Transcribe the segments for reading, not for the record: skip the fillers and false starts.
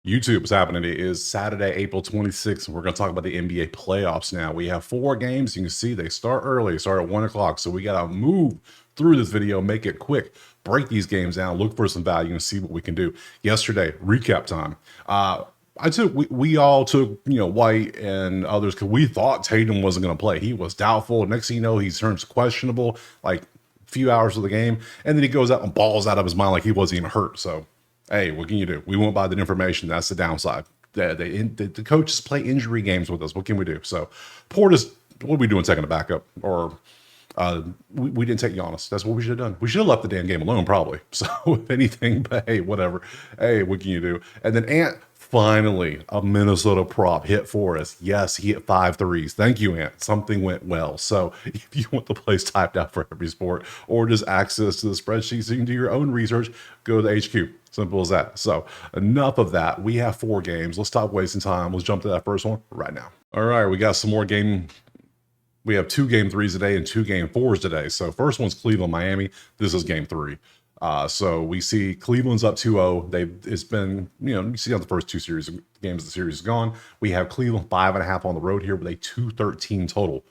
YouTube is happening. It is Saturday, April 26th, and we're going to talk about the NBA playoffs now. We have 4 games. You can see they start early, start at 1 o'clock. So we got to move through this video, make it quick, break these games down, look for some value, and see what we can do. Yesterday, recap time. We all took, White and others, because we thought Tatum wasn't going to play. He was doubtful. Next thing you know, he turns questionable, like a few hours of the game, and then he goes out and balls out of his mind like he wasn't even hurt. So hey, what can you do? We won't buy that information. That's the downside. The coaches play injury games with us. What can we do? So Portis, what are we doing taking a backup? Or we didn't take Giannis. That's what we should have done. We should have left the damn game alone, probably. So if anything, but hey, whatever. Hey, what can you do? And then Ant, finally, a Minnesota prop hit for us. Yes, he hit 5 threes. Thank you, Ant. Something went well. So if you want the plays typed out for every sport or just access to the spreadsheet so you can do your own research, go to the HQ. Simple as that. So enough of that. We have 4 games. Let's stop wasting time. Let's jump to that first one right now. All right, we got some more game. We have 2 game 3s today and 2 game 4s today. So first one's Cleveland, Miami. This is game 3. So we see Cleveland's up 2-0. It's been, you see how the first 2 games of the series is gone. We have Cleveland 5.5 on the road here with a 213 total.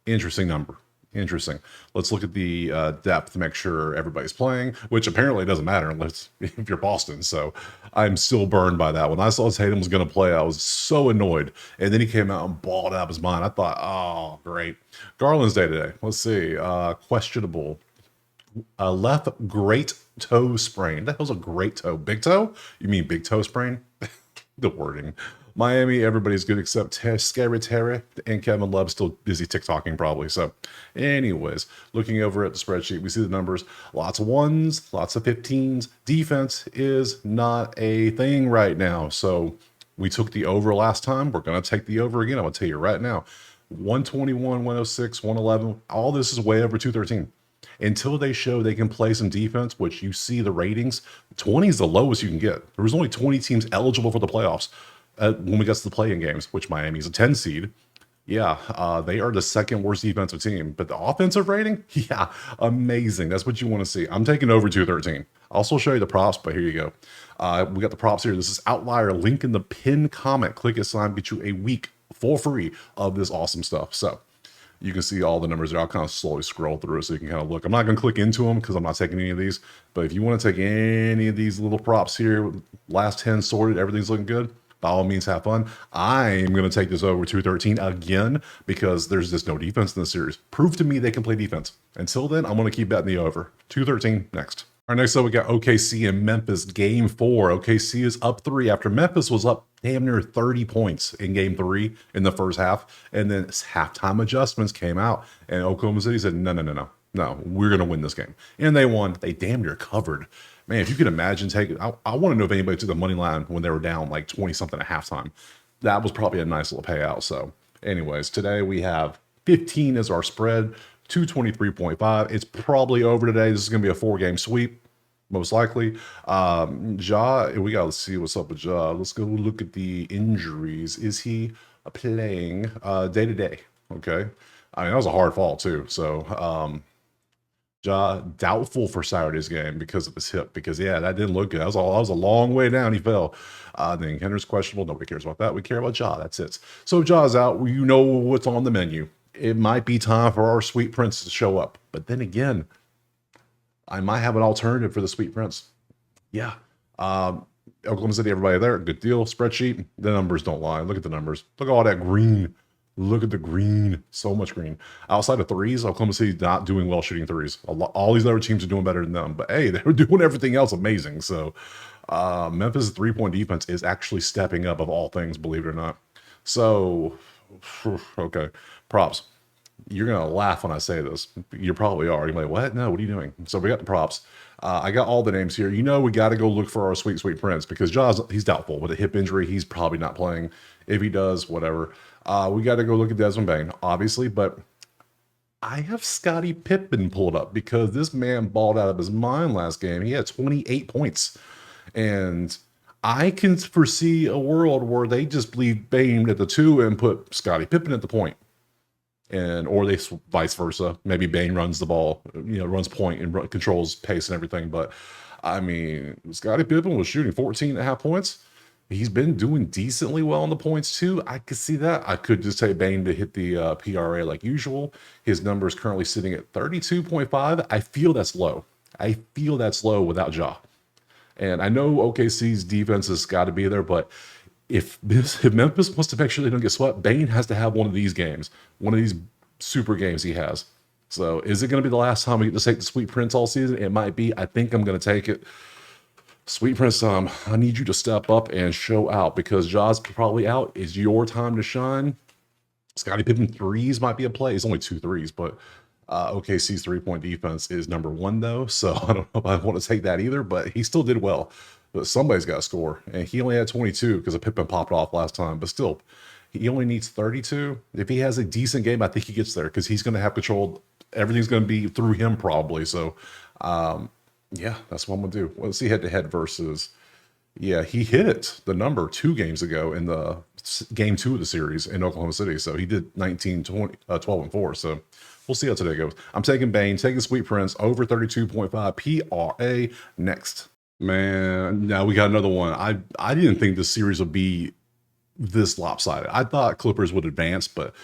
Interesting number. Interesting. Let's look at the depth to make sure everybody's playing, which apparently doesn't matter unless if you're Boston. So I'm still burned by that. When I saw Tatum was going to play, I was so annoyed. And then he came out and balled out of his mind. I thought, oh, great. Garland's day today. Let's see. Questionable. Left great toe sprain. That was a great toe. Big toe? You mean big toe sprain? The wording. Miami, everybody's good except Scary Terry and Kevin Love, still busy TikToking probably. So anyways, looking over at the spreadsheet, we see the numbers. Lots of 1s, lots of 15s. Defense is not a thing right now. So we took the over last time. We're going to take the over again. I'm going to tell you right now. 121, 106, 111. All this is way over 213. Until they show they can play some defense, which you see the ratings, 20 is the lowest you can get. There was only 20 teams eligible for the playoffs when we got to the play-in games, which Miami's a 10 seed. Yeah, they are the second worst defensive team. But the offensive rating, yeah, amazing. That's what you want to see. I'm taking over 213. I'll also show you the props, but here you go. We got the props here. This is Outlier. Link in the pinned comment. Click it, sign, get you a week for free of this awesome stuff. So you can see all the numbers there. I'll kind of slowly scroll through so you can kind of look. I'm not going to click into them because I'm not taking any of these. But if you want to take any of these little props here, last 10 sorted, everything's looking good, by all means, have fun. I'm going to take this over 213 again because there's just no defense in the series. Prove to me they can play defense. Until then, I'm going to keep betting the over. 213 next. All right, next up, we got OKC and Memphis, game 4. OKC is up 3 after Memphis was up damn near 30 points in game 3 in the first half. And then halftime adjustments came out, and Oklahoma City said, no, we're going to win this game. And they won. They damn near covered. Man, if you could imagine taking, I want to know if anybody took the money line when they were down like 20 something at halftime. That was probably a nice little payout. So anyways, today we have 15 as our spread, 223.5. It's probably over today. This is going to be a 4-game sweep, most likely. Ja, we got to see what's up with Ja. Let's go look at the injuries. Is he playing day to day? Okay. I mean, that was a hard fall too. So, Ja doubtful for Saturday's game because of his hip. Because yeah, that didn't look good. That was a long way down. He fell. Then Hender's questionable. Nobody cares about that. We care about Ja. That's it. So Ja's out. You know what's on the menu. It might be time for our Sweet Prince to show up. But then again, I might have an alternative for the Sweet Prince. Yeah. Oklahoma City, everybody there. Good deal. Spreadsheet. The numbers don't lie. Look at the numbers. Look at all that green. Look at the green. So much green. Outside of threes, Oklahoma City's not doing well shooting threes. All these other teams are doing better than them. But hey, they're doing everything else amazing. So Memphis' 3-point defense is actually stepping up of all things, believe it or not. So, okay. Props. You're going to laugh when I say this. You probably are. You're like, what? No, what are you doing? So we got the props. I got all the names here. We got to go look for our sweet Prince because he's doubtful. With a hip injury, he's probably not playing. If he does, whatever. We got to go look at Desmond Bane, obviously. But I have Scottie Pippen pulled up because this man balled out of his mind last game. He had 28 points. And I can foresee a world where they just leave Bane at the 2 and put Scottie Pippen at the point. Or they vice versa. Maybe Bane runs the ball, runs point and controls pace and everything. But I mean, Scottie Pippen was shooting 14.5 points. He's been doing decently well on the points too. I could see that. I could just take Bane to hit the PRA like usual. His number is currently sitting at 32.5. I feel that's low. I feel that's low without Ja. And I know OKC's defense has got to be there, but if Memphis wants to make sure they don't get swept, Bane has to have one of these games, one of these super games he has. So is it going to be the last time we get to take the Sweet Prince all season? It might be. I think I'm going to take it. Sweet Prince, I need you to step up and show out because Ja's probably out. It's your time to shine. Scottie Pippen threes might be a play. It's only 2 threes, but OKC's 3-point defense is number 1 though. So I don't know if I want to take that either, but he still did well. But somebody's got to score. And he only had 22 because a Pippen popped off last time. But still, he only needs 32. If he has a decent game, I think he gets there because he's going to have control. Everything's going to be through him probably. So, yeah, that's what I'm going to do. Let's see head-to-head versus... Yeah, he hit it, the number 2 games ago in the game 2 of the series in Oklahoma City. So he did 19, 20, 12, and 4. So we'll see how today goes. I'm taking Bane, taking Sweet Prince over 32.5 PRA next. Man, now we got another one. I didn't think this series would be this lopsided. I thought Clippers would advance, but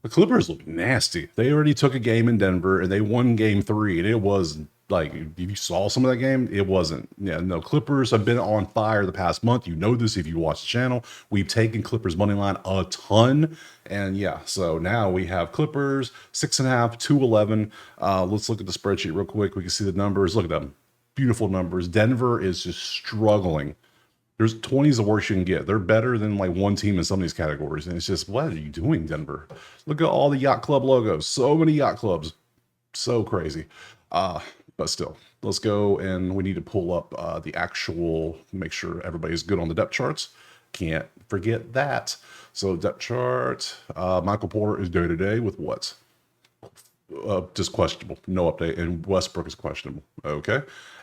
the Clippers look nasty. They already took a game in Denver and they won game 3, and it was like, if you saw some of that game, it wasn't. Yeah, no, Clippers have been on fire the past month. You know this if you watch the channel. We've taken Clippers money line a ton, and yeah, so now we have Clippers 6.5, 211. Let's look at the spreadsheet real quick. We can see the numbers. Look at them, beautiful numbers. Denver is just struggling. There's 20 is the worst you can get. They're better than like one team in some of these categories. And it's just, what are you doing, Denver? Look at all the yacht club logos. So many yacht clubs. So crazy. But still, let's go. And we need to pull up the actual, make sure everybody's good on the depth charts. Can't forget that. So depth chart, Michael Porter is day to day with what? Just questionable, no update, and Westbrook is questionable. Okay,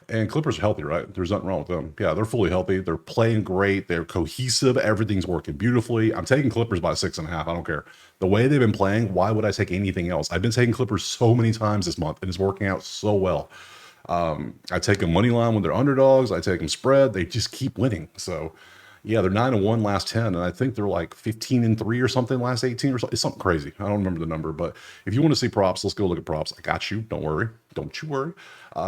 and Clippers are healthy, right? There's nothing wrong with them. Yeah, they're fully healthy. They're playing great. They're cohesive. Everything's working beautifully. I'm taking Clippers by 6.5. I don't care. The way they've been playing, why would I take anything else? I've been taking Clippers so many times this month, and it's working out so well. I take them money line when they're underdogs. I take them spread. They just keep winning. So yeah, they're 9-1 last 10, and I think they're like 15-3 or something last 18 or something. It's something crazy. I don't remember the number, but if you want to see props, let's go look at props. I got you. Don't worry. Don't you worry.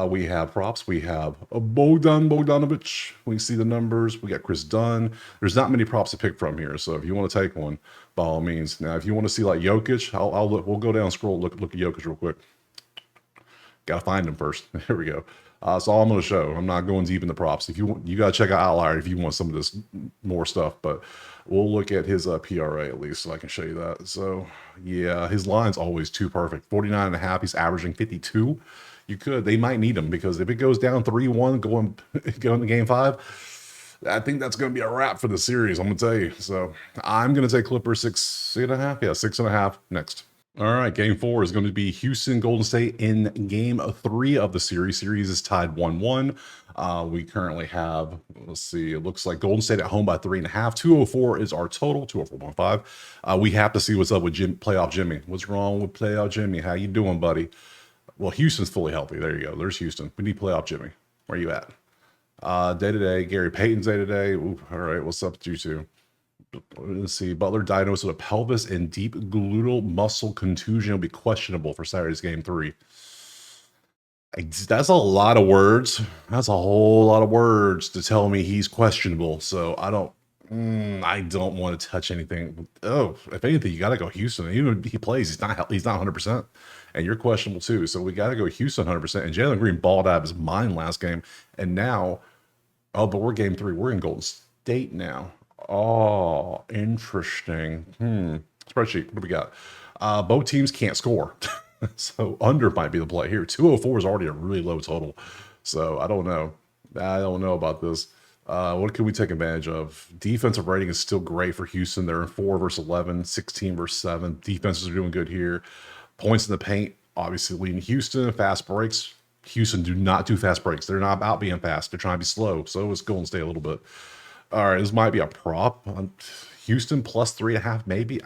We have props. We have a Bogdanovic. We see the numbers. We got Chris Dunn. There's not many props to pick from here, so if you want to take one, by all means. Now, if you want to see like Jokic, I'll look. We'll go down, scroll, look at Jokic real quick. Got to find him first. There we go. That's all I'm going to show. I'm not going deep into props. If you want, you got to check out Outlier if you want some of this more stuff, but we'll look at his PRA at least so I can show you that. So yeah, his line's always too perfect. 49.5. He's averaging 52. They might need him because if it goes down 3-1 going to game 5, I think that's going to be a wrap for the series. I'm going to tell you. So I'm going to take Clippers 6.5. Yeah, 6.5 next. All right, game 4 is going to be Houston Golden State in game 3 of the series. Series is tied 1-1. We currently have, let's see, it looks like Golden State at home by 3.5. 204 is our total, 204.5. We have to see what's up with playoff Jimmy. What's wrong with playoff Jimmy? How you doing, buddy? Well, Houston's fully healthy. There you go. There's Houston. We need playoff Jimmy. Where you at? Day-to-day, Gary Payton's day-to-day. All right, what's up with you two? Let's see. Butler diagnosed with a pelvis and deep gluteal muscle contusion. Will be questionable for Saturday's game 3. That's a lot of words. That's a whole lot of words to tell me he's questionable. So I don't want to touch anything. Oh, if anything, you got to go Houston. Even if he plays, he's not 100%, and you're questionable too. So we got to go Houston 100%. And Jalen Green balled out of his mind last game, and now, but we're game 3. We're in Golden State now. Oh, interesting. Spreadsheet. What do we got? Both teams can't score. So under might be the play here. 204 is already a really low total. So I don't know. I don't know about this. What can we take advantage of? Defensive rating is still great for Houston. They're in 4 versus 11, 16 versus 7. Defenses are doing good here. Points in the paint, obviously leading Houston. Fast breaks. Houston do not do fast breaks. They're not about being fast. They're trying to be slow. So is Golden State a little bit. All right, this might be a prop. Houston plus 3.5, maybe.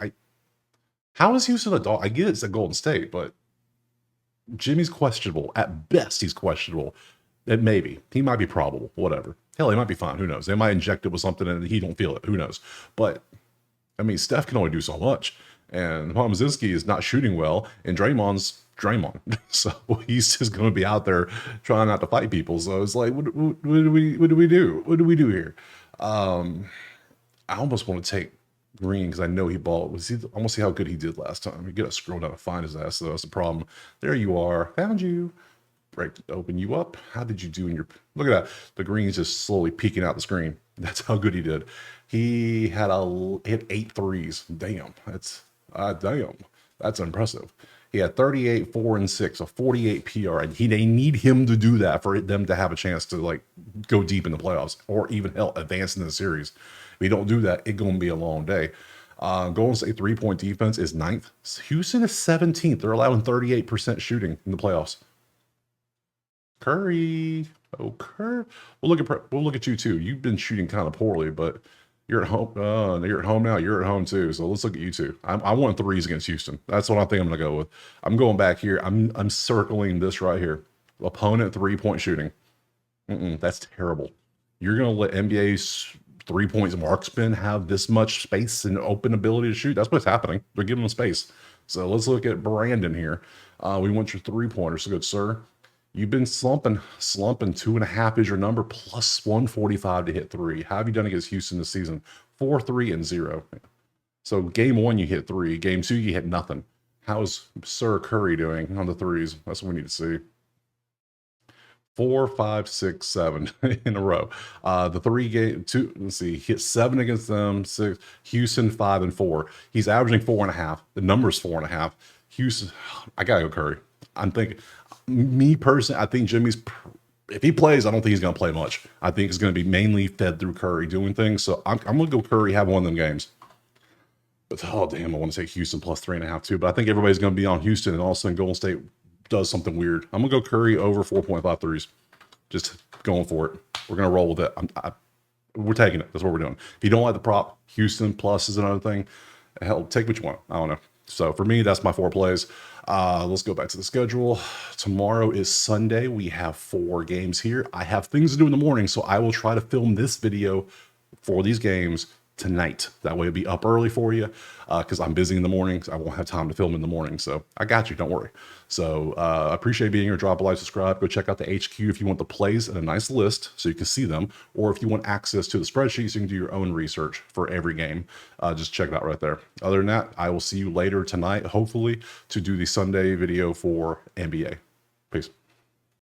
How is Houston a dog? I get it's a Golden State, but Jimmy's questionable. At best, he's questionable. Maybe. He might be probable. Whatever. Hell, he might be fine. Who knows? They might inject it with something and he don't feel it. Who knows? But I mean, Steph can only do so much, and Pominzinski is not shooting well, and Draymond's Draymond, so he's just going to be out there trying not to fight people. So it's like, what do we do? What do we do here? I almost want to take Green because I know he balled. I want to see how good he did last time. You got to scroll down to find his ass, though. That's the problem. There you are. Found you. Right, open you up. How did you do in your? Look at that. The Green's just slowly peeking out the screen. That's how good he did. He hit 8 threes. Damn, that's impressive. He had 38, 4, and 6, a 48 PR, and they need him to do that for them to have a chance to like go deep in the playoffs or even hell advance in the series. If you don't do that, it's gonna be a long day. Golden State 3-point defense is 9th. Houston is 17th. They're allowing 38% shooting in the playoffs. Curry, We'll look at you too. You've been shooting kind of poorly, but you're at home. You're at home now. You're at home too. So let's look at you two. I want threes against Houston. That's what I think I'm gonna go with. I'm going back here. I'm circling this right here. Opponent 3-point shooting. That's terrible. You're gonna let NBA's 3-point marksmen have this much space and open ability to shoot? That's what's happening. They're giving them space. So let's look at Brandon here. We want your 3-pointers. So good, sir. You've been slumping. 2.5 is your number, plus 145 to hit 3. How have you done against Houston this season? 4, 3, and 0. So game 1, you hit 3. Game 2, you hit nothing. How's Sir Curry doing on the threes? That's what we need to see. 4, 5, 6, 7 in a row. The 2, let's see, hit 7 against them. 6. Houston 5 and 4. He's averaging 4.5. The number's 4.5. Houston, I gotta go Curry. I'm thinking, me personally, I think Jimmy's, if he plays, I don't think he's going to play much. I think it's going to be mainly fed through Curry doing things. So I'm going to go Curry, have one of them games. But oh damn, I want to take Houston plus 3.5 too. But I think everybody's going to be on Houston, and all of a sudden Golden State does something weird. I'm going to go Curry over 4.5 threes. Just going for it. We're going to roll with it. We're taking it. That's what we're doing. If you don't like the prop, Houston plus is another thing. Hell, take what you want. I don't know. So for me, that's my 4 plays. Let's go back to the schedule. Tomorrow is Sunday. We have 4 games here. I have things to do in the morning, so I will try to film this video for these games tonight. That way it'll be up early for you because I'm busy in the mornings. I won't have time to film in the morning. So I got you. Don't worry. So I appreciate being here. Drop a like, subscribe. Go check out the HQ if you want the plays in a nice list so you can see them. Or if you want access to the spreadsheet so you can do your own research for every game. Just check it out right there. Other than that, I will see you later tonight, hopefully, to do the Sunday video for NBA. Peace.